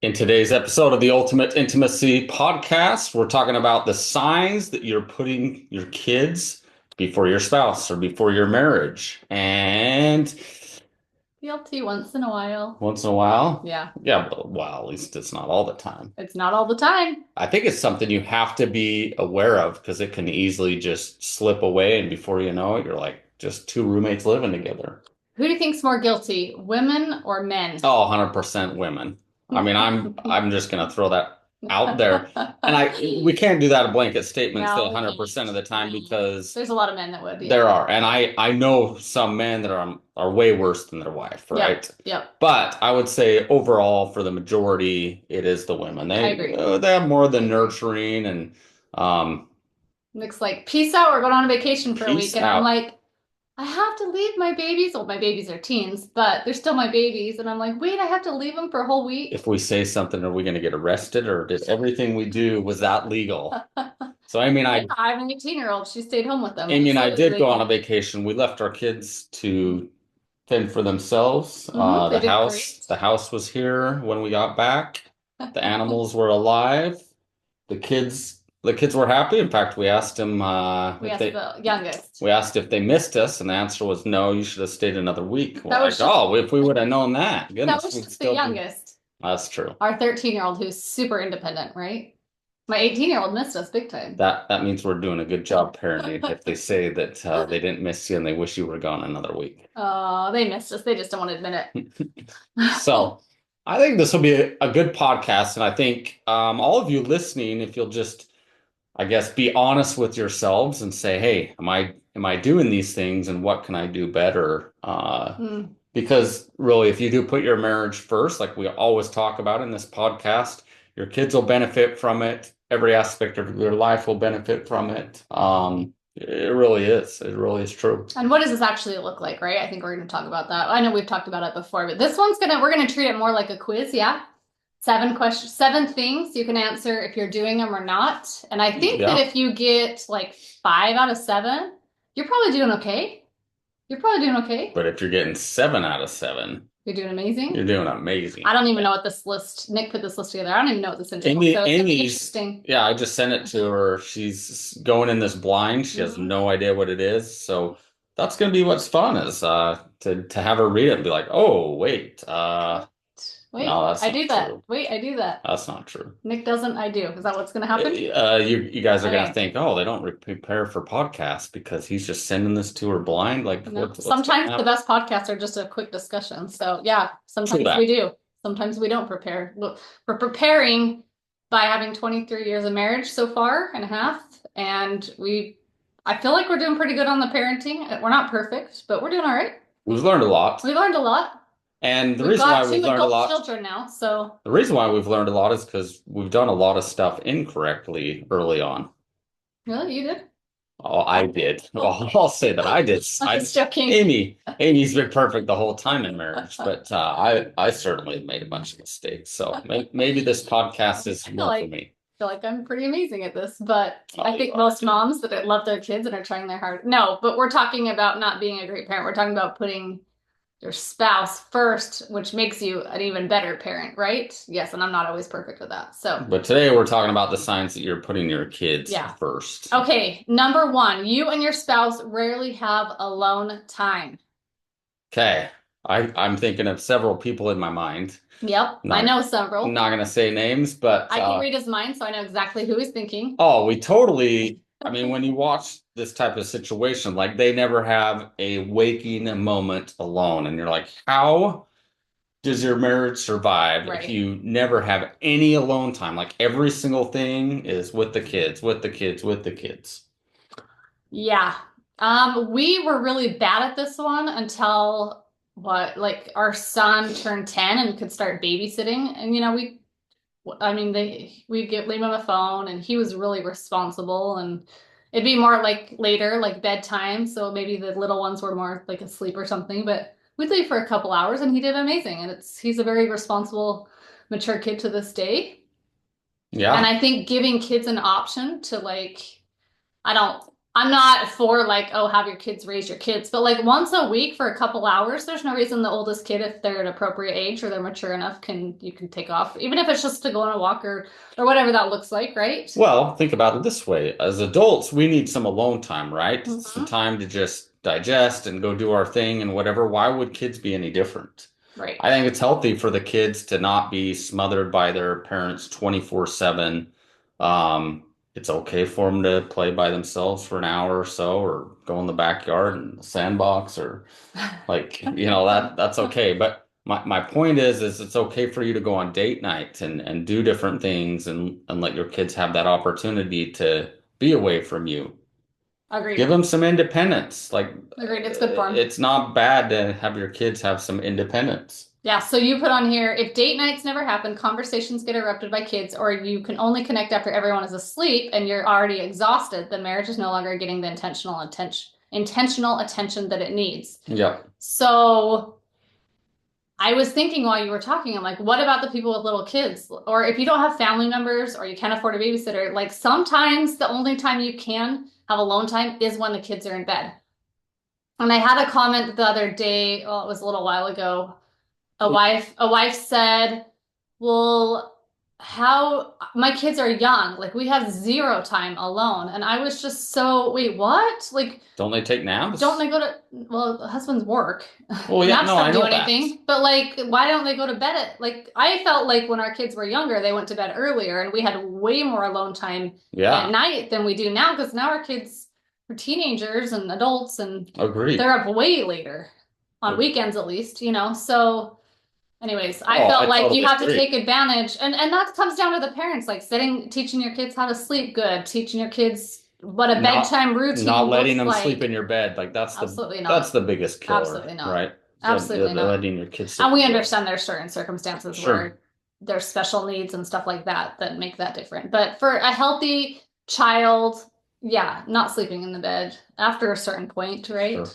In today's episode of the Ultimate Intimacy Podcast, we're talking about the signs that you're putting your kids before your spouse or before your marriage. And Guilty once in a while. once in a while, Yeah, yeah, well, at least it's not all the time. it's not all the time. I think it's something you have to be aware of because it can easily just slip away. And before you know it, you're like just two roommates living together. Who do you think's more guilty, women or men? Oh, 100% women. I mean, I'm just gonna throw that out there. And we can't do that a blanket statement, say No, we 100% of the time can't. because There's a lot of men that would, there yeah. are. And I know some men that are way worse than their wife, Yep, right? yep. But I would say overall for the majority, it is the women. I agree. They have more of the nurturing and um Nick's like, peace out, we're going on a vacation for a week. peace And I'm out. like, I have to leave my babies. Well, my babies are teens, but they're still my babies. And I'm like, wait, I have to leave them for a whole week. If we say something, are we going to get arrested or did everything we do was that legal? So I mean, Yeah, I have an 18-year-old. She stayed home with them. Amy and So I it was did go on a legal. vacation. We left our kids to fend for themselves. They did great. The house was here when we got back. The animals were alive. The kids were happy. In fact, we asked them We asked the youngest. we asked if they missed us, and the answer was no. You should have stayed another week. We're That like, was just oh, if we would have known that, that goodness, was we'd just the still be. youngest. That's true. Our 13-year-old who's super independent, right? My 18-year-old missed us big time. That means we're doing a good job parenting. If they say that they didn't miss you and they wish you were gone another week. Oh, they missed us. They just don't want to admit it. So I think this will be a good podcast. And I think all of you listening, if you'll just, I guess, be honest with yourselves and say, hey, am I doing these things and what can I do better? Hmm. Because really, if you do put your marriage first, like we always talk about in this podcast, your kids will benefit from it. Every aspect of your life will benefit from it. It really is. It really is true. And what does this actually look like, right? I think we're going to talk about that. I know we've talked about it before, but we're going to treat it more like a quiz. Yeah. 7 questions, 7 things you can answer if you're doing them or not. And I think that Yeah. if you get like 5 out of 7, you're probably doing okay. You're probably doing okay. But if you're getting 7 out of 7, You're doing amazing. you're doing amazing. I don't even know what this list, Nick put this list together. I don't even know what this entails. Amy, So it's gonna be Amy's, interesting. yeah, I just sent it to her. She's going in this blind. She has Mhm. no idea what it is. So that's gonna be what's fun is to have her read it and be like, oh, wait, Wait, no, that's I not do that. true. Wait, I do that. That's not true. Nick doesn't, I do. Is that what's gonna happen? You guys are gonna Okay. think, oh, they don't prepare for podcasts because he's just sending this to her blind. Like, No. what's gonna Sometimes the happen? best podcasts are just a quick discussion. So yeah, True sometimes we that. do. Sometimes we don't prepare. Look, we're preparing by having 23 years of marriage so far and a half. And I feel like we're doing pretty good on the parenting. We're not perfect, but we're doing all right. We've learned a lot. We learned a lot. And We've got 2 adult children now, so the reason why we've learned a lot is because we've done a lot of stuff incorrectly early on. really, you did? Oh, I did. Well, I'll say that I did. I'm just joking. Amy's been perfect the whole time in marriage, but I certainly made a bunch of mistakes. So maybe this podcast is more for me. I feel like I'm pretty amazing at this, but Oh, I think you are. most moms that love their kids and are trying their hard. No, but we're talking about not being a great parent. We're talking about putting your spouse first, which makes you an even better parent, right? Yes, and I'm not always perfect with that. So, But today we're talking about the signs that you're putting your kids yeah. first. Okay, number 1, you and your spouse rarely have alone time. Okay. I'm thinking of several people in my mind. Yep, I Not, know several. I'm not gonna say names, but I can read his mind, so I know exactly who he's thinking. oh, we totally. I mean, when you watch this type of situation, like they never have a waking moment alone, and you're like, how does your marriage survive if Right. you never have any alone time? Like every single thing is with the kids, with the kids, with the kids. Yeah. We were really bad at this one until like our son turned 10 and could start babysitting. And we'd leave him a phone and he was really responsible and it'd be more like later, like bedtime. So maybe the little ones were more like asleep or something, but we'd leave for a couple hours and he did amazing. And he's a very responsible, mature kid to this day. And Yeah. I think giving kids an option to like, I don't I'm not for like, oh, have your kids raise your kids, but like once a week for a couple hours, there's no reason the oldest kid, if they're an appropriate age or they're mature enough, you can take off, even if it's just to go on a walk or whatever that looks like, right? Well, think about it this way. As adults, we need some alone time, right? Some Hmm. time to just digest and go do our thing and whatever. Why would kids be any different? Right. I think it's healthy for the kids to not be smothered by their parents 24/7. It's okay for them to play by themselves for an hour or so, or go in the backyard and the sandbox, or like, that's okay. But my point is it's okay for you to go on date nights and do different things and let your kids have that opportunity to be away from you. Give Agreed. them some independence. Like, Agreed. It's good form. it's not bad to have your kids have some independence. Yeah, so you put on here, if date nights never happen, conversations get interrupted by kids, or you can only connect after everyone is asleep and you're already exhausted, the marriage is no longer getting the intentional attention that it needs. Yeah. So I was thinking while you were talking, I'm like, what about the people with little kids? Or if you don't have family members or you can't afford a babysitter, like sometimes the only time you can have alone time is when the kids are in bed. And I had a comment the other day, well, it was a little while ago. A wife said, "Well, how my kids are young, like we have zero time alone." And I was just so, wait, what? Like, Don't they take don't naps? they go to, well, husbands work. Well, yeah, Naps no, I don't do know that. anything. But like, why don't they go to bed at, like, I felt like when our kids were younger, they went to bed earlier and we had way more alone time at Yeah, night than we do now because now our kids are teenagers and adults and agreed. they're up way later on weekends at least. So anyways, I Oh, felt I like you totally have to agree. take advantage, and that comes down to the parents, like teaching your kids how to sleep good, teaching your kids what a Not bedtime not routine letting looks them sleep in like. your bed, like Absolutely that's not. the biggest killer, Absolutely not. right? Absolutely not. Letting your kids sleep And in we your bed. understand there's certain circumstances Sure, where there's special needs and stuff like that that make that different. But for a healthy child, yeah, not sleeping in the bed after a certain point, right? sure.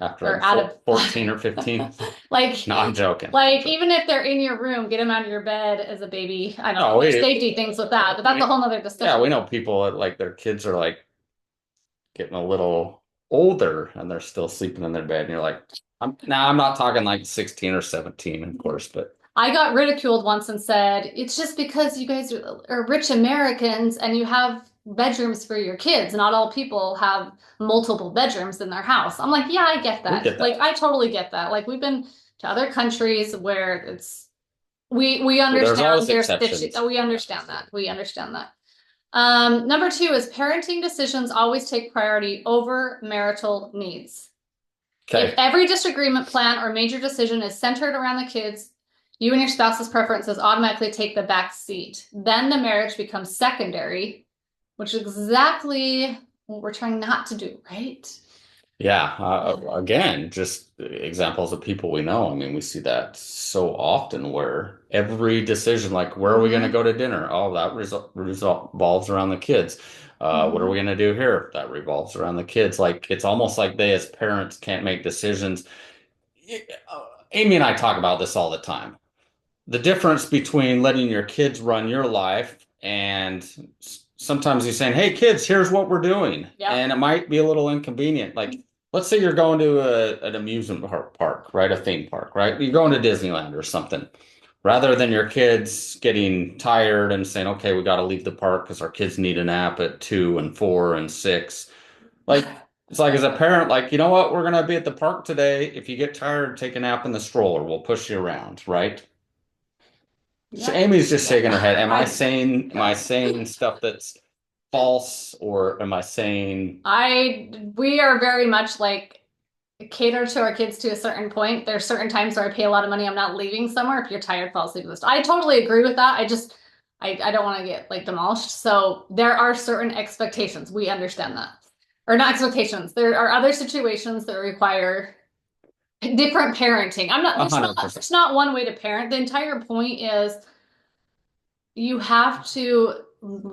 After Or like out of 14 or 15. like No, I'm joking. I'm like joking. even if they're in your room, get them out of your bed as a baby. I don't know. No, There's safety things with that, but that's a whole nother yeah, we discussion. know people that like their kids are like getting a little older and they're still sleeping in their bed, and you're like, I'm not talking like 16 or 17, of course, but I got ridiculed once and said, it's just because you guys are rich Americans and you have bedrooms for your kids. Not all people have multiple bedrooms in their house. I'm like, yeah, I get we that. get Like, that. I totally get that. Like, we've been to other countries where it's we Well, there's understand always there's stitches. exceptions. We understand that. We understand that. Number two is parenting decisions always take priority over marital needs. If Okay. every disagreement, plan, or major decision is centered around the kids, you and your spouse's preferences automatically take the back seat. Then the marriage becomes secondary, which is exactly what we're trying not to do, right? Yeah, again, just examples of people we know. I mean, we see that so often where every decision, like where are we going to Mm-hmm. go to dinner? Oh, that revolves around the kids. What are we Mm-hmm. going to do here? That revolves around the kids. Like it's almost like they as parents can't make decisions. Amy and I talk about this all the time. The difference between letting your kids run your life and sometimes you're saying, "Hey kids, here's what we're doing." Yep. And it might be a little inconvenient. Like let's say you're going to an amusement park, right? A theme park, right? You're going to Disneyland or something. Rather than your kids getting tired and saying, "Okay, we got to leave the park because our kids need a nap at 2 and 4 and 6." Like it's like as a parent, like, you know what? We're gonna be at the park today. If you get tired, take a nap in the stroller. We'll push you around, right? So Yep. Amy's just Yeah. shaking her head. I Am I saying stuff that's false, or am I saying we are very much like cater to our kids to a certain point. There's certain times where I pay a lot of money. I'm not leaving somewhere. If you're tired, fall asleep. I totally agree with that. I don't want to get like demolished. So there are certain expectations. We understand that. Or not expectations. There are other situations that require different parenting. I'm not, a hundred percent? it's not one way to parent. The entire point is you have to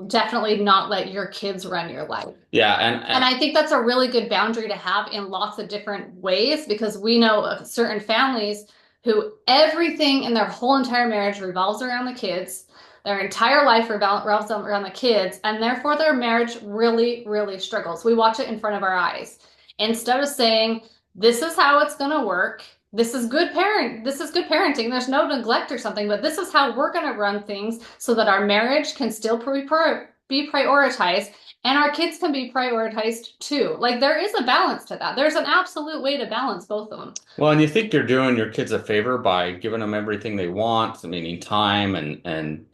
definitely not let your kids run your life. Yeah, And I think that's a really good boundary to have in lots of different ways because we know of certain families who everything in their whole entire marriage revolves around the kids. Their entire life revolves around the kids, and therefore their marriage really, really struggles. We watch it in front of our eyes. Instead of saying, this is how it's going to work. This is good parenting. There's no neglect or something, but this is how we're going to run things so that our marriage can still be prioritized and our kids can be prioritized too. Like there is a balance to that. There's an absolute way to balance both of them. Well, and you think you're doing your kids a favor by giving them everything they want, meaning time and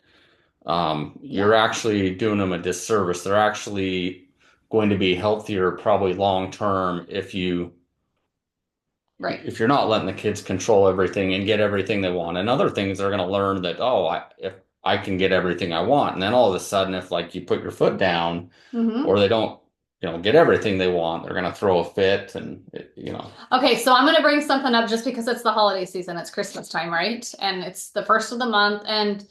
you're Yeah, actually doing them a disservice. They're actually going to be healthier probably long term right. if you're not letting the kids control everything and get everything they want. And other things they're going to learn that, oh, if I can get everything I want. And then all of a sudden, if like you put your foot down Hmm. or they don't, get everything they want, they're going to throw a fit and. Okay, so I'm going to bring something up just because it's the holiday season. It's Christmas time, right? And it's the first of the month. And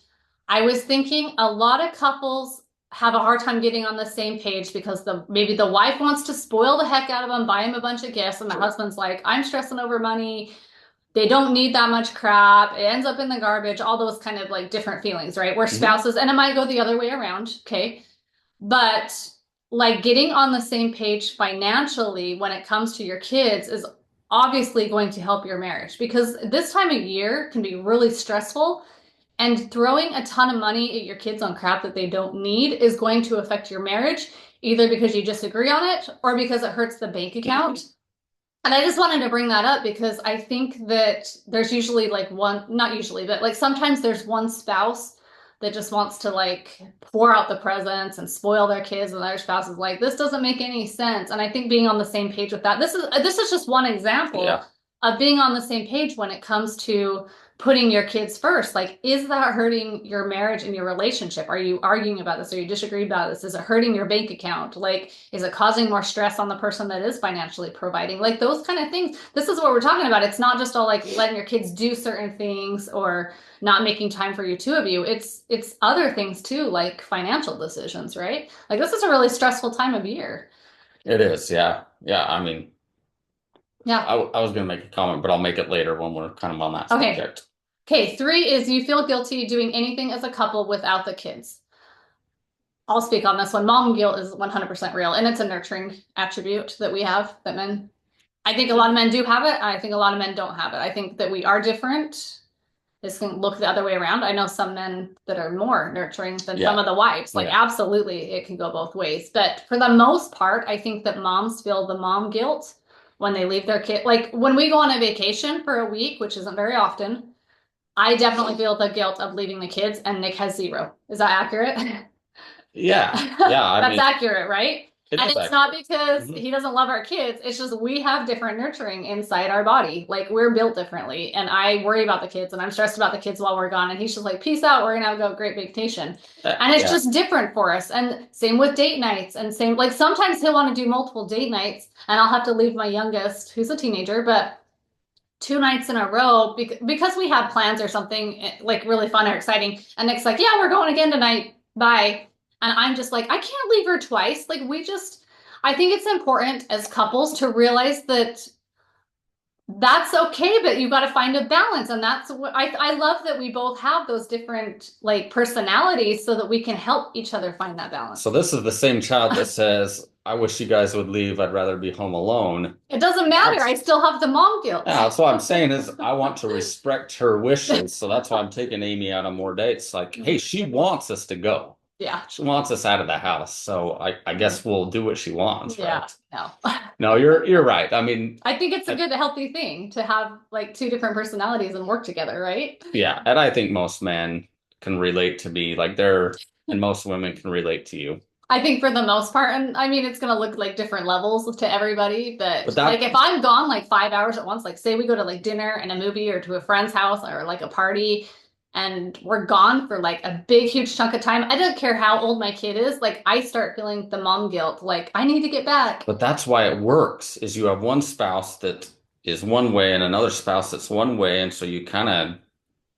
I was thinking a lot of couples have a hard time getting on the same page because maybe the wife wants to spoil the heck out of them, buy him a bunch of gifts, and the husband's like, I'm stressing over money. They don't need that much crap. It ends up in the garbage, all those kind of like different feelings, right? Where Mhm. spouses, and it might go the other way around, okay? But like getting on the same page financially when it comes to your kids is obviously going to help your marriage because this time of year can be really stressful and throwing a ton of money at your kids on crap that they don't need is going to affect your marriage either because you disagree on it or because it hurts the bank account. And I just wanted to bring that up because I think that there's usually like one, not usually, but like sometimes there's one spouse that just wants to like pour out the presents and spoil their kids, and the other spouse is like, this doesn't make any sense. And I think being on the same page with that, this is just one example Yeah, of being on the same page when it comes to putting your kids first. Like, is that hurting your marriage and your relationship? Are you arguing about this? Are you disagreeing about this? Is it hurting your bank account? Like, is it causing more stress on the person that is financially providing? Like those kind of things. This is what we're talking about. It's not just all like letting your kids do certain things or not making time for you two of you. It's other things too, like financial decisions, right? Like this is a really stressful time of year. it is. Yeah. Yeah. I mean, Yeah. I was going to make a comment, but I'll make it later when we're kind of on that Okay. subject. Okay. Three is you feel guilty doing anything as a couple without the kids. I'll speak on this one. Mom guilt is 100% real, and it's a nurturing attribute that we have that men. I think a lot of men do have it. I think a lot of men don't have it. I think that we are different. This can look the other way around. I know some men that are more nurturing than some Yeah. of the wives. Like, Yeah. absolutely, it can go both ways. But for the most part, I think that moms feel the mom guilt when they leave their kid. Like, when we go on a vacation for a week, which isn't very often, I definitely feel the guilt of leaving the kids, and Nick has zero. Is that accurate? Yeah. Yeah. I That's mean, accurate, right? it And is it's not accurate. because Mhm. he doesn't love our kids. It's just we have different nurturing inside our body. Like we're built differently. And I worry about the kids and I'm stressed about the kids while we're gone. And he's just like, peace out. We're gonna have a great vacation. And it's Yeah. just different for us. And same with date nights and same like sometimes he'll want to do multiple date nights and I'll have to leave my youngest, who's a teenager, but 2 nights in a row because we had plans or something like really fun or exciting. And Nick's like, yeah, we're going again tonight. Bye. And I'm just like, I can't leave her twice. I think it's important as couples to realize that that's okay, but you got to find a balance. And that's what I love that we both have those different like personalities so that we can help each other find that So balance. this is the same child that says, I wish you guys would leave. I'd rather be home alone. It doesn't matter. I That's still have the mom guilt. Yeah, that's what I'm saying is I want to respect her wishes. So that's why I'm taking Amy out on more dates. Like, hey, she wants us to go. Yeah. She wants us out of the house. So I guess we'll do what she wants, Yeah. right? No. No, you're right. I mean, I think it's a I, good, healthy thing to have like two different personalities and work together, right? yeah, and I think most men can relate to me. And most women can relate to you. I think for the most part, and I mean, it's going to look like different levels to everybody, But but like that if I'm gone like 5 hours at once, like say we go to like dinner and a movie or to a friend's house or like a party and we're gone for like a big, huge chunk of time, I don't care how old my kid is, like I start feeling the mom guilt, like I need to get back. but that's why it works is you have one spouse that is one way and another spouse that's one way, and so you kind of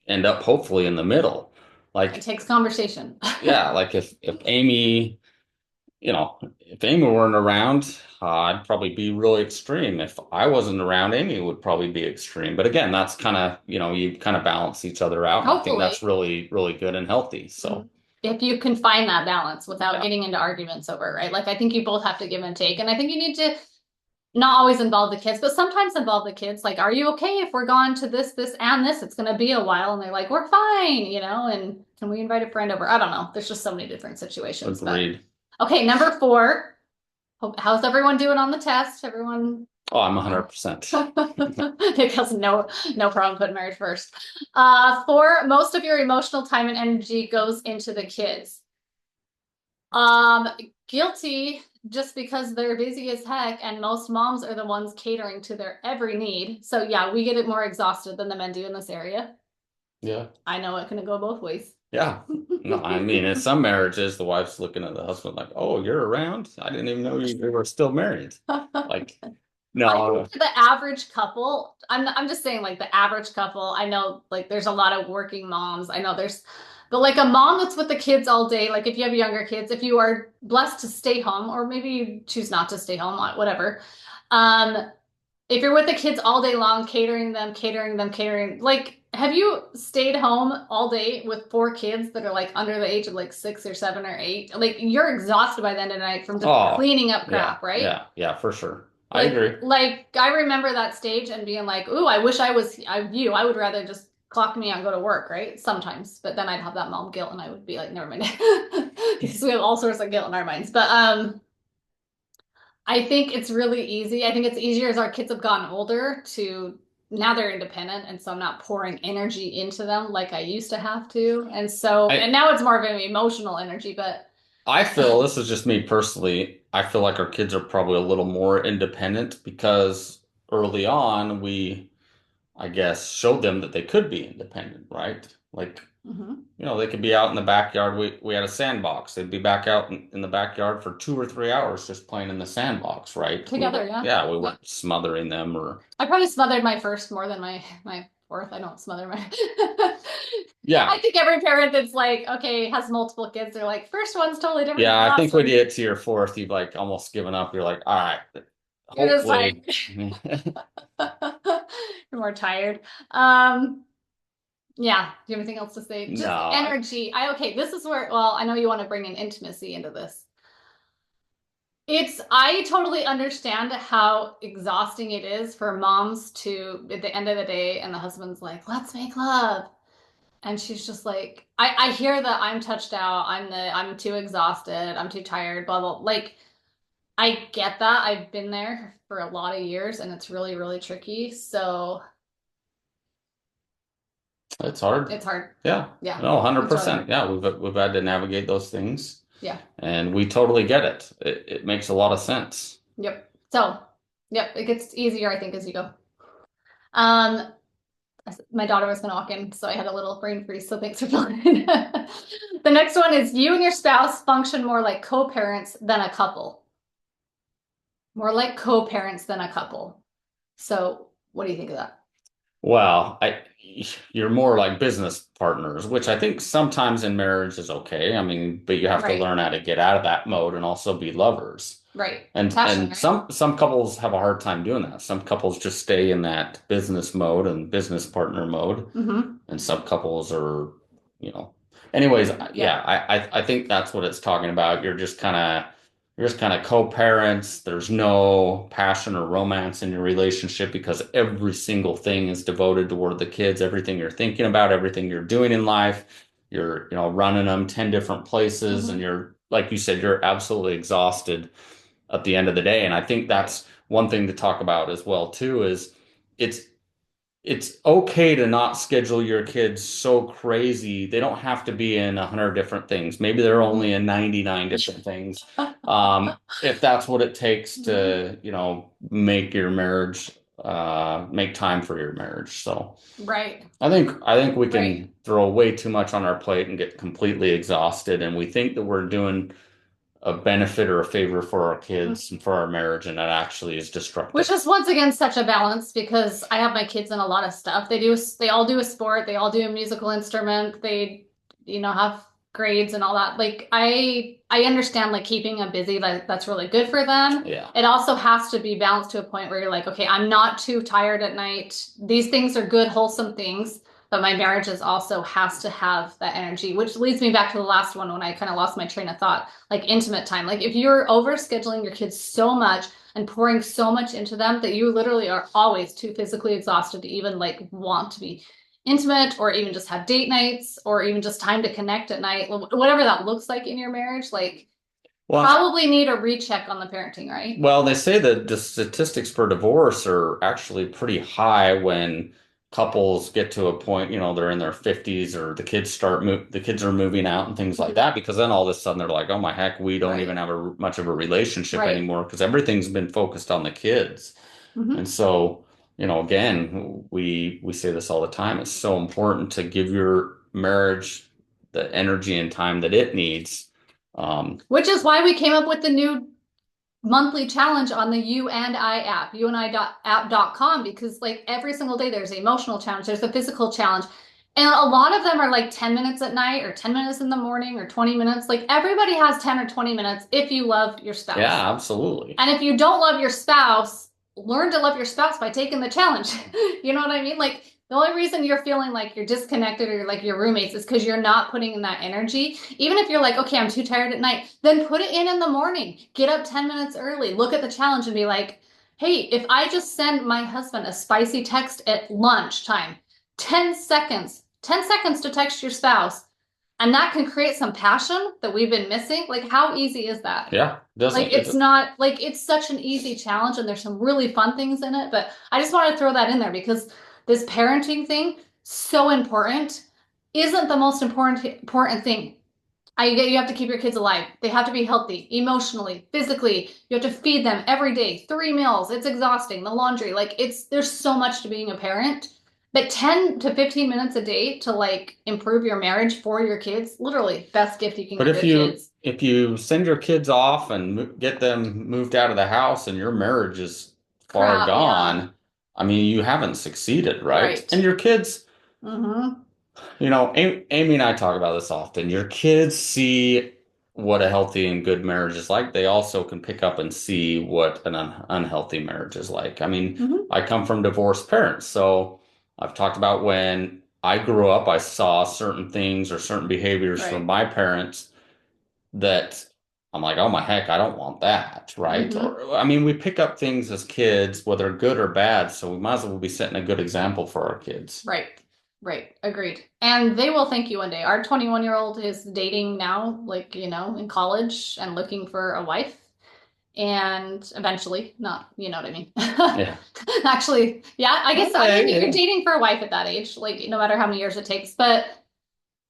end up hopefully in the middle. It Like takes conversation. yeah, like if Amy if Amy weren't around, I'd probably be really extreme. If I wasn't around, Amy would probably be extreme. But again, that's kind of, you kind of balance each other out. And I think that's Hopefully. really, really good and healthy. So, Mhm. If you can find that balance without yeah, getting into arguments over it, right? Like I think you both have to give and take. And I think you need to not always involve the kids, but sometimes involve the kids. Like, are you okay if we're gone to this, this, and this? It's going to be a while. And they're like, we're fine, and can we invite a friend over? I don't know. There's just so many different situations. But agreed. okay, number four. How's everyone doing on the test? Everyone. Oh, I'm 100%. Nick has no problem putting marriage first. Four, most of your emotional time and energy goes into the kids. Um, Guilty just because they're busy as heck, and most moms are the ones catering to their every need. So yeah, we get it more exhausted than the men do in this area. Yeah. I know it can go both ways. Yeah. No, I mean, in some marriages, the wife's looking at the husband like, "Oh, you're around? I didn't even know you were still married." Like, I think no, for the average couple, I'm just saying like the average couple, I know like there's a lot of working moms. I know but like a mom that's with the kids all day, like if you have younger kids, if you are blessed to stay home, or maybe you choose not to stay home, whatever. Um, if you're with the kids all day long, catering, like, have you stayed home all day with four kids that are like under the age of like 6 or 7 or 8? Like, you're exhausted by the end of the night from just oh, cleaning up yeah, crap, right? yeah, yeah, for sure. I Like, agree. like I remember that stage and being like, "Ooh, I wish you. I would rather just clock me out and go to work, right? Sometimes, but then I'd have that mom guilt, and I would be like, never mind, because we have all sorts of guilt in our minds. But I think it's really easy. I think it's easier as our kids have gotten older to now they're independent, and so I'm not pouring energy into them like I used to have to. And I now it's more of an emotional energy, but I feel this is just me personally. I feel like our kids are probably a little more independent because early on I guess, showed them that they could be independent, right? Like, mhm. they could be out in the backyard. We had a sandbox. They'd be back out in the backyard for 2 or 3 hours just playing in the sandbox, right? Together, yeah. Yeah, we Yep. weren't smothering them or, I probably smothered my first more than my fourth. I don't smother my. I yeah. think every parent that's like, okay, has multiple kids, they're like, first one's totally different Yeah, than the I last think when one. you get to your fourth, you've like almost given up. You're like, all right, You're just like, hopefully. you're more tired. Um, yeah. Do you have anything else to say? No, Just energy. Okay, this is where, well, I know you want to bring in intimacy into this. I totally understand how exhausting it is for moms to, at the end of the day, and the husband's like, let's make love. And she's just like, I hear that I'm touched out. I'm too exhausted. I'm too tired, blah, blah. Like, I get that. I've been there for a lot of years and it's really, really tricky. So it's hard. it's hard. Yeah, Yeah. no, It's really 100%. hard. Yeah, we've had to navigate those things. Yeah. And we totally get it. It makes a lot of sense. Yep. So, yep, it gets easier, I think, as you go. Um, my daughter was going to walk in, so I had a little brain freeze. So thanks for filling in. The next one is you and your spouse function more like co-parents than a couple. More like co-parents than a couple. So, what do you think of that? Well, you're more like business partners, which I think sometimes in marriage is okay. I mean, but you have to Right. learn how to get out of that mode and also be lovers. Right. And Attachment, right? some couples have a hard time doing that. Some couples just stay in that business mode and business partner mode, Mm-hmm. and some couples are, you know. Anyways, Yeah. yeah, I think that's what it's talking about. You're just kind of co-parents. There's no passion or romance in your relationship because every single thing is devoted toward the kids. Everything you're thinking about, everything you're doing in life, you're, running them 10 different places, and Mm-hmm. you're, like you said, you're absolutely exhausted at the end of the day. And I think Right. that's one thing to talk about as well too, is it's it's okay to not schedule your kids so crazy. They don't have to be in 100 different things. Maybe they're only in 99 different things. If that's what it takes to, make your marriage, make time for your marriage. So Right. I think we Right. can throw way too much on our plate and get completely exhausted, and we think that we're doing a benefit or a favor for our kids and for our marriage, and that actually is Which destructive. is once again such a balance because I have my kids in a lot of stuff. They all do a sport, they all do a musical instrument, they, have grades and all that. Like I understand like keeping them busy, that's really good for them. Yeah. It also has to be balanced to a point where you're like, okay, I'm not too tired at night. These things are good, wholesome things, but my marriage is also has to have that energy, which leads me back to the last one when I kind of lost my train of thought, like intimate time. Like if you're over scheduling your kids so much and pouring so much into them that you literally are always too physically exhausted to even like want to be intimate or even just have date nights or even just time to connect at night, whatever that looks like in your marriage, like Well, probably need a recheck on the parenting, right? well, they say that the statistics for divorce are actually pretty high when couples get to a point, they're in their 50s or the kids are moving out and things like Mhm. that, because then all of a sudden they're like, oh my heck, we don't even Right. have much of a relationship Right. anymore because everything's been focused on the kids. And Hmm. so, again, we say this all the time. It's so important to give your marriage the energy and time that it needs. Um, Which is why we came up with the new monthly challenge on the You and I app, youandapp.com, because like every single day there's an emotional challenge, there's a physical challenge. And a lot of them are like 10 minutes at night or 10 minutes in the morning or 20 minutes. Like everybody has 10 or 20 minutes if you love your spouse. yeah, absolutely. And if you don't love your spouse, learn to love your spouse by taking the challenge. You know what I mean? Like the only reason you're feeling like you're disconnected or you're like your roommates is because you're not putting in that energy. Even if you're like, okay, I'm too tired at night, then put it in the morning. Get up 10 minutes early. Look at the challenge and be like, hey, if I just send my husband a spicy text at lunchtime, 10 seconds to text your spouse, and that can create some passion that we've been missing. Like, how easy is that? Yeah, Like doesn't it? it's not like it's such an easy challenge and there's some really fun things in it, but I just want to throw that in there because this parenting thing, so important, isn't the most important thing. I get you have to keep your kids alive. They have to be healthy, emotionally, physically. You have to feed them every day, 3 meals. It's exhausting. The laundry, like there's so much to being a parent. But 10 to 15 minutes a day to like improve your marriage for your kids, literally best gift you can But give if your you kids. if you send your kids off and get them moved out of the house and your marriage is far Crap, yeah. gone, I mean, you haven't succeeded, right? Right. And your kids, Mm-hmm. Amy and I talk about this often. Your kids see what a healthy and good marriage is like. They also can pick up and see what an unhealthy marriage is like. I mean, Mm-hmm. I come from divorced parents, so I've talked about when I grew up, I saw certain things or certain behaviors from Right. my parents that I'm like, oh my heck, I don't want that, right? Mm-hmm. Or, I mean, we pick up things as kids, whether good or bad, so we might as well be setting a good example for our kids. Right. Right. Agreed. And they will thank you one day. Our 21-year-old is dating now, like, in college and looking for a wife. And eventually, not, you know what I mean? Yeah. Actually, yeah, I guess, I mean, Hey, you're hey. dating for a wife at that age, like, no matter how many years it takes. But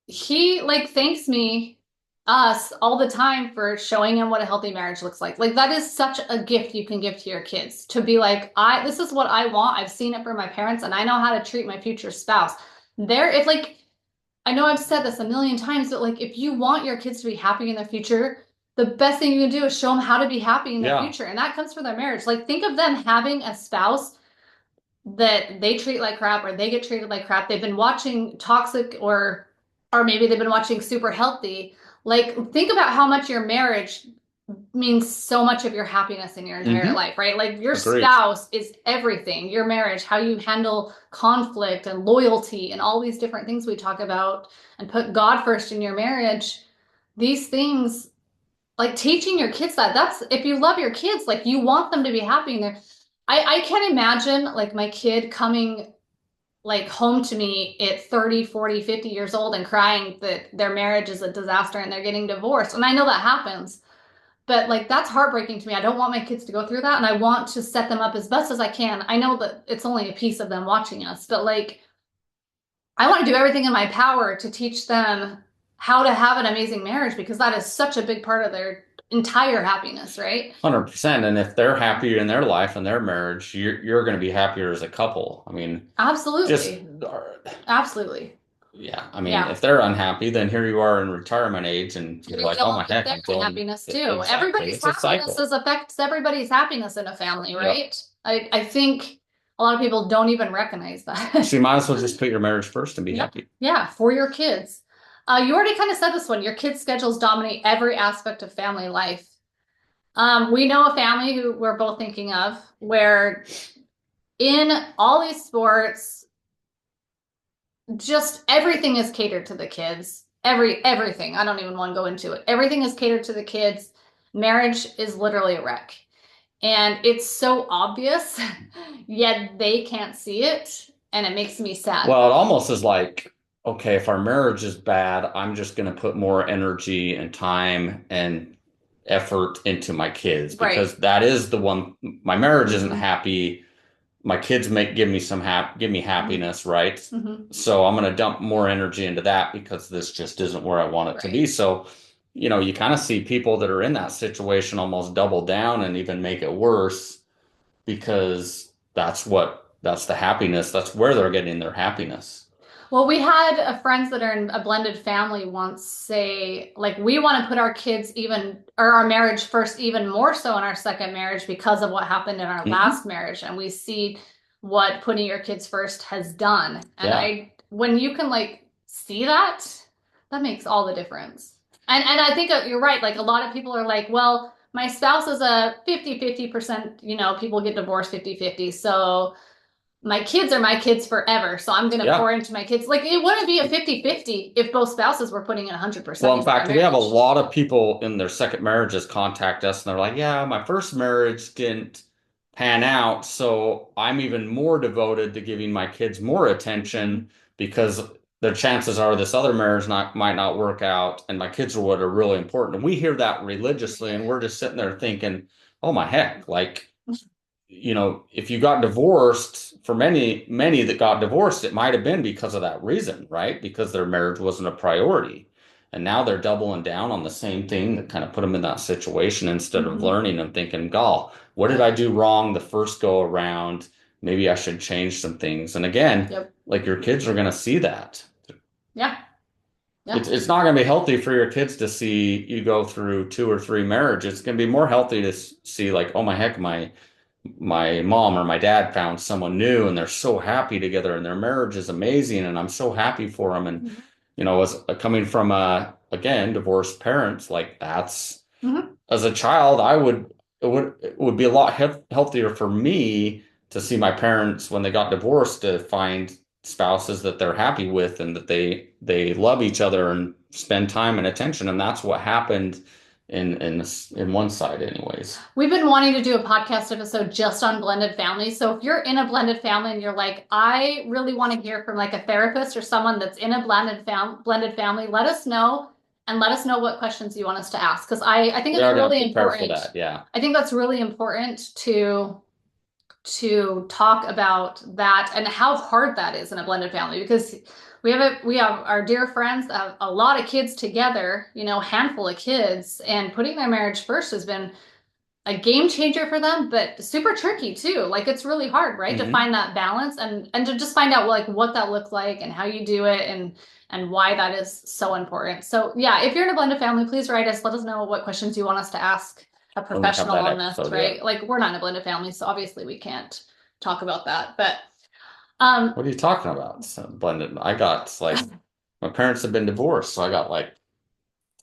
he like thanks me us all the time for showing him what a healthy marriage looks like. Like that is such a gift you can give to your kids to be like, I this is what I want. I've seen it from my parents and I know how to treat my future spouse. There, if like I know I've said this a million times, but like if you want your kids to be happy in the future, the best thing you can do is show them how to be happy in the Yeah. future. And that comes from their marriage. Like think of them having a spouse that they treat like crap or they get treated like crap. They've been watching toxic or maybe they've been watching super healthy. Like think about how much your marriage means so much of your happiness in your entire Mm-hmm. life, right? Like your Agreed. spouse is everything. Your marriage, how you handle conflict and loyalty and all these different things we talk about and put God first in your marriage. These things like teaching your kids that's if you love your kids, like you want them to be happy in there. I can't imagine like my kid coming like home to me at 30, 40, 50 years old and crying that their marriage is a disaster and they're getting divorced. And I know that happens, but like that's heartbreaking to me. I don't want my kids to go through that and I want to set them up as best as I can. I know that it's only a piece of them watching us, but like I want to do everything in my power to teach them how to have an amazing marriage because that is such a big part of their entire happiness, right? 100%. And if they're happier in their life and their marriage, you're going to be happier as a couple. I mean, just Absolutely. Absolutely. yeah. I mean, Yeah. if they're unhappy, then here you are in retirement age, and And you're you're like, oh dealing my with heck, their I'm feeling happiness too. exactly. Everybody's It's a happiness cycle. is affects everybody's happiness in a family, Yep. right? I think a lot of people don't even recognize that. So you might as well just put your marriage first and be Yep. happy. Yeah, for your kids. You already kind of said this one. Your kids' schedules dominate every aspect of family life. We know a family who we're both thinking of where in all these sports, just everything is catered to the kids. Everything. I don't even want to go into it. Everything is catered to the kids. Marriage is literally a wreck. And it's so obvious, yet they can't see it, and it makes me sad. Well, it almost is like, okay, if our marriage is bad, I'm just going to put more energy and time and effort into my kids Right. because that is the one. My marriage isn't Mm-hmm. happy. My kids make give me Mm-hmm. happiness, right? Mm-hmm. So I'm going to dump more energy into that because this just isn't where I want it to be. Right. So, you kind of see people that are in that situation almost double down and even make it worse because that's the happiness. That's where they're getting their happiness. Well, we had friends that are in a blended family once say, like, we want to put our kids even, or our marriage first, even more so in our second marriage because of what happened in our Hmm. last marriage. And we see what putting your kids first has done. And Yeah. when you can like see that, that makes all the difference. And I think you're right. Like, a lot of people are like, well, my spouse is a 50-50%, people get divorced 50-50. So, my kids are my kids forever. So I'm going to Yeah. pour into my kids. Like it wouldn't be a 50-50 if both spouses were putting in 100% Well, in into their fact, we have a marriage. lot of people in their second marriages contact us and they're like, yeah, my first marriage didn't pan out. So I'm even more devoted to giving my kids more Mm-hmm. attention because the chances are this other marriage might not work out and my kids are what are really important. And we hear that We religiously hear and it. we're just sitting there thinking, oh my heck, like if you got divorced, for many that got divorced, it might have been because of that reason, right? Because their marriage wasn't a priority. And now they're doubling down on the same thing that kind of put them in that situation instead of Mm-hmm. learning and thinking, "Gall, what did I do wrong the first go around? Maybe I should change some things." And again, Yep. like your kids are going to see that. Yeah. It's Yeah. it's not going to be healthy for your kids to see you go through two or three marriages. It's going to be more healthy to see like, "Oh my heck, my mom or my dad found someone new and they're so happy together and their marriage is amazing and I'm so happy for them." And, Mm-hmm. as coming from again, divorced parents, like that's, Mm-hmm. as a child, it would be a lot healthier for me to see my parents when they got divorced to find spouses that they're happy with and that they love each other and spend time and attention. And that's what happened in one side anyways. We've been wanting to do a podcast episode just on blended families. So if you're in a blended family and you're like, I really want to hear from like a therapist or someone that's in a blended family, let us know and let us know what questions you want us to ask. Because I think We it's are going to really prepare for important. that. Yeah. I think that's really important to talk about that and how hard that is in a blended family because we have our dear friends that have a lot of kids together, handful of kids, and putting their marriage first has been a game changer for them, but super tricky too. Like it's really hard, right? To Hmm. find that balance and to just find out like what that looks like and how you do it and why that is so important. So yeah, if you're in a blended family, please write us. Let us know what questions you want us to ask a When we have professional that on this, episode, yeah. right? Like we're not in a blended family, so obviously we can't talk about that. But What are you talking about? So blended. I got like my parents have been divorced, so I got like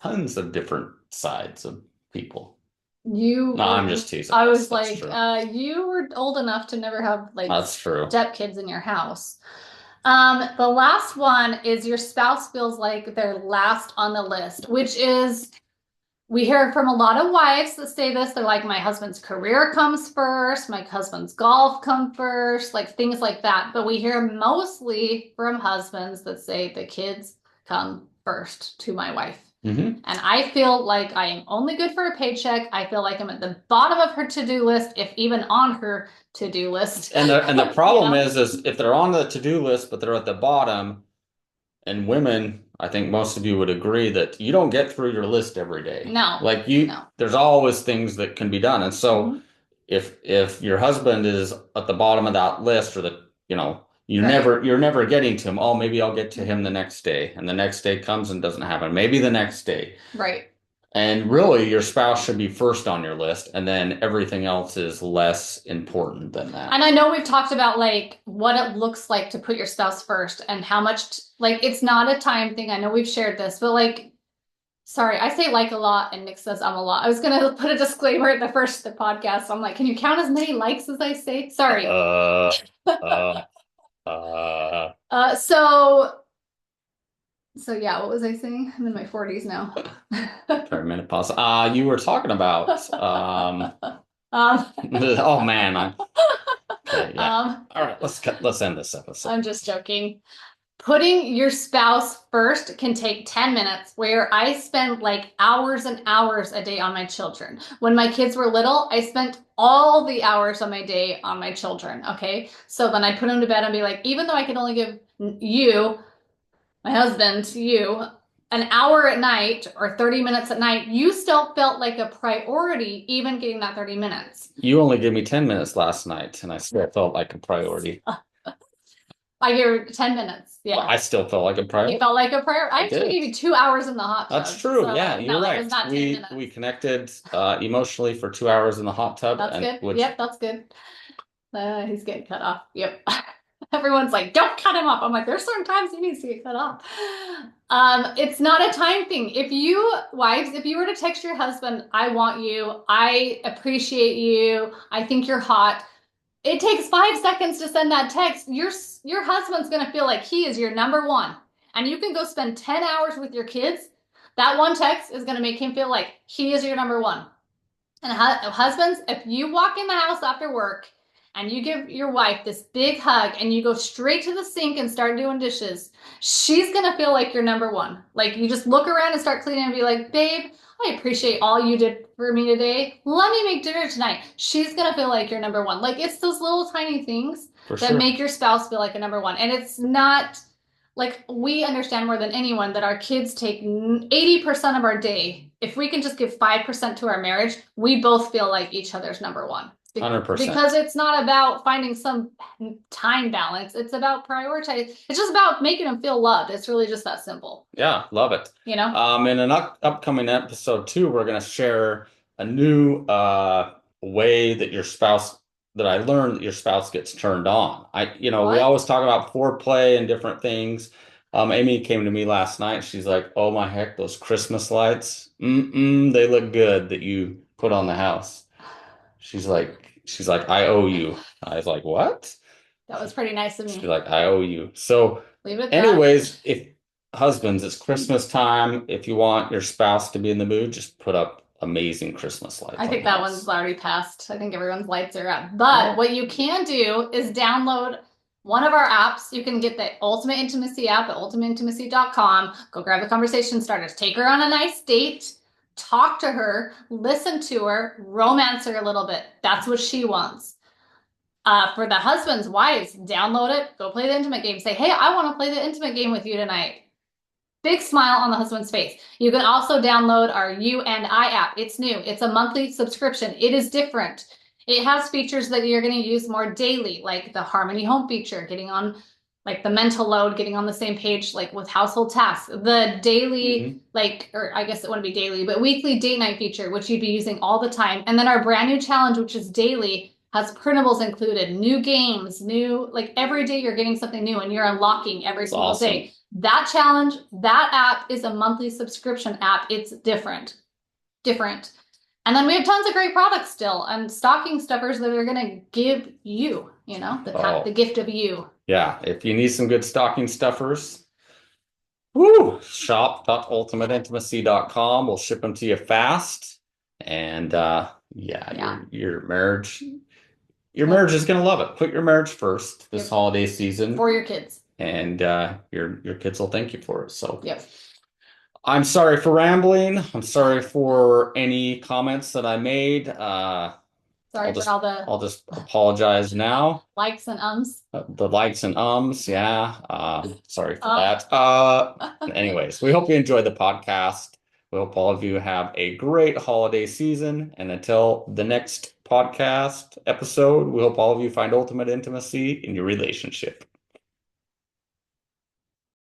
tons of different sides of people. you No, I'm were just teasing. I was That's like, true. you were old enough to never have like That's true. step kids in your house. The last one is your spouse feels like they're last on the list, which is we hear from a lot of wives that say this. They're like, my husband's career comes first, my husband's golf come first, like things like that. But we hear mostly from husbands that say the kids come first to my wife. Hmm. And I feel like I am only good for a paycheck. I feel like I'm at the bottom of her to-do list, if even on her to-do list. And the You problem know? is if they're on the to-do list, but they're at the bottom, and women, I think most of you would agree that you don't get through your list every day. No, Like no. there's always things that can be done. And so Mhm. if your husband is at the bottom of that list or Right. you're never getting to him. Oh, maybe I'll get to him the Mhm. next day. And the next day comes and doesn't happen. Maybe the next day. Right. And really, your spouse should be first on your list, and then everything else is less important than that. And I know we've talked about like what it looks like to put your spouse first and how much like it's not a time thing. I know we've shared this, but like sorry, I say like a lot and Nick says I'm a lot. I was gonna put a disclaimer at the podcast. I'm like, can you count as many likes as I say? Sorry. Uh, uh, uh, Uh so so yeah, what was I saying? I'm in my 40s now. Perimenopause. You were talking about um oh man, I'm okay, yeah. um All right, let's end this episode. I'm just joking. Putting your spouse first can take 10 minutes, where I spend like hours and hours a day on my children. When my kids were little, I spent all the hours of my day on my children. Okay. So then I put them to bed and be like, even though I can only give you, my husband, you, an hour at night or 30 minutes at night, you still felt like a priority, even getting that 30 minutes. You only gave me 10 minutes last night, and I still felt like a priority. I gave 10 minutes. Yeah. Well, I still felt like a priority. You felt like a priority. I actually did. gave you 2 hours in the hot tub. That's true. So, Yeah, you're no, it right. was not 10 minutes. We connected emotionally for 2 hours in the hot tub. That's good. Which Yep, that's good. He's getting cut off. Yep. Everyone's like, don't cut him off. I'm like, there's certain times he needs to get cut off. It's not a time thing. If you, wives, if you were to text your husband, I want you, I appreciate you, I think you're hot, it takes 5 seconds to send that text. Your husband's gonna feel like he is your number one. And you can go spend 10 hours with your kids. That one text is gonna make him feel like he is your number one. And husbands, if you walk in the house after work and you give your wife this big hug and you go straight to the sink and start doing dishes, she's gonna feel like you're number one. Like you just look around and start cleaning and be like, babe, I appreciate all you did for me today. Let me make dinner tonight. She's gonna feel like you're number one. Like it's those little tiny things that make your spouse feel like a number one. And it's not like we understand more than anyone that our kids take 80% of our day. If we can just give 5% to our marriage, we both feel like each other's number one. 100%. Because it's not about finding some time balance. It's about prioritize. It's just about making them feel loved. It's really just that simple. Yeah, love it. You know? In an upcoming episode 2, we're going to share a new way that that I learned that your spouse gets turned on. We always talk about foreplay and different things. Amy came to me last night. She's like, "Oh my heck, those Christmas lights, they look good that you put on the house." She's like, "I owe you." I was like, "What?" That was pretty nice of me. She's like, "I owe you." So, leave it. anyways, if husbands, it's Christmas time. If you want your spouse to be in the mood, just put up amazing Christmas lights. I think that one's already passed. I think everyone's lights are up. But what you can do is download one of our apps. You can get the Ultimate Intimacy app at ultimateintimacy.com. Go grab the conversation starters. Take her on a nice date. Talk to her. Listen to her. Romance her a little bit. That's what she wants. For the husbands, wives, download it. Go play the intimate game. Say, hey, I want to play the intimate game with you tonight. Big smile on the husband's face. You can also download our You and I app. It's new. It's a monthly subscription. It is different. It has features that you're going to use more daily, like the Harmony Home feature, getting on like the mental load, getting on the same page, like with household tasks, the daily, or I guess it wouldn't be daily, but weekly date night feature, which you'd be using all the time. And then our brand new challenge, which is daily, has printables included, new games, like every day you're getting something new and you're unlocking every single day. That challenge, that app is a monthly subscription app. It's different. And then we have tons of great products still and stocking stuffers that are going to give you, the gift of you. Yeah. If you need some good stocking stuffers, shop.ultimateintimacy.com. We'll ship them to you fast. And your marriage is going to love it. Put your marriage first this holiday season. For your kids. And your kids will thank you for it. So yep. I'm sorry for rambling. I'm sorry for any comments that I made. I'll just apologize now. Likes and ums. The likes and ums, yeah. Sorry for that. Anyways, we hope you enjoyed the podcast. We hope all of you have a great holiday season. And until the next podcast episode, we hope all of you find ultimate intimacy in your relationship.